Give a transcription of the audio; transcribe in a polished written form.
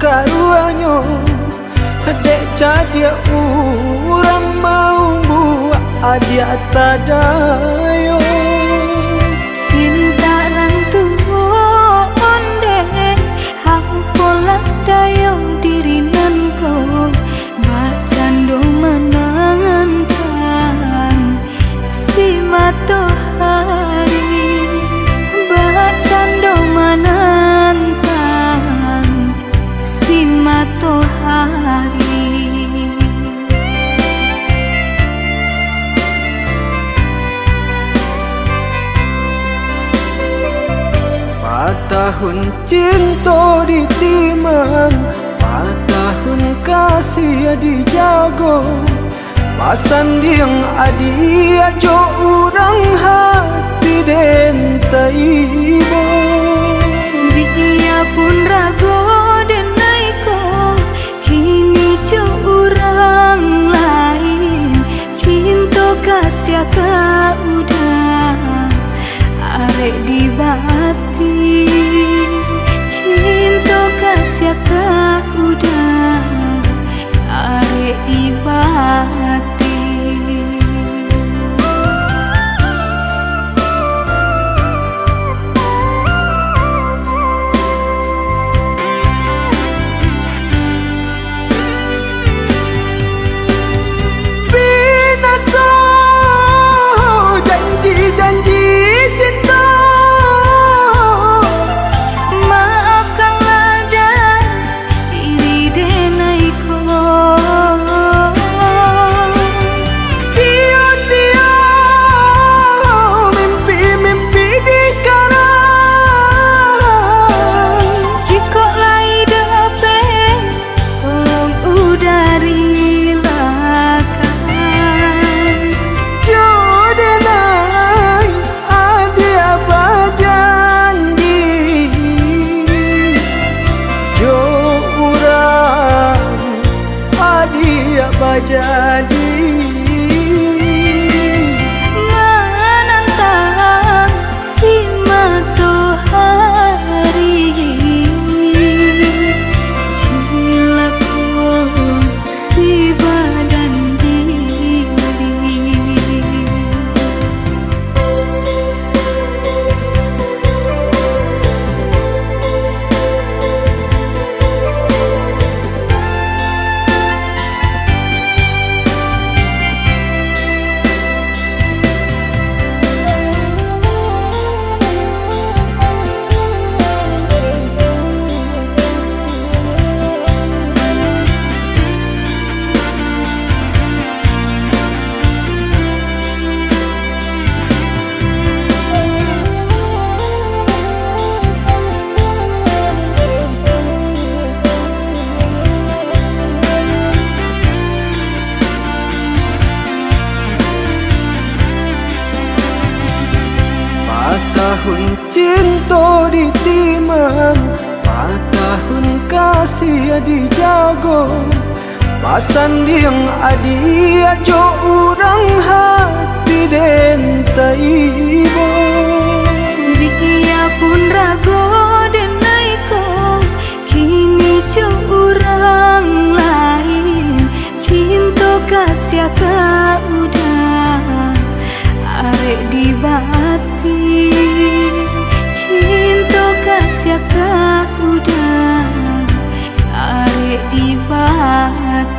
karuanyo dek cadia urang mau buat adia tadayo pintaran tuhon dek hampola dayong dirinan ko bacando menangan si matahari bacando menantang si matahari. Tahun cinta ditimang, tahun kasih dijago, pasan diang adi ajo urang hati den taibo. Biya pun rago den naiko, kini jo urang lain, cinta kasih ka udah arek di bati, cinta kasih ka udah arek di bati. Binasa janji-janji jadi menantang si matahari cilaku si badan diri. Tahun cinta ditimang, tahun kasih dijago, pasan diang adi ajo urang hati den taibo. Biya pun rago den naiko, kini jo urang lain, cinta kasih ka udah arek di bati, cinta kasih ka udah arek di bati.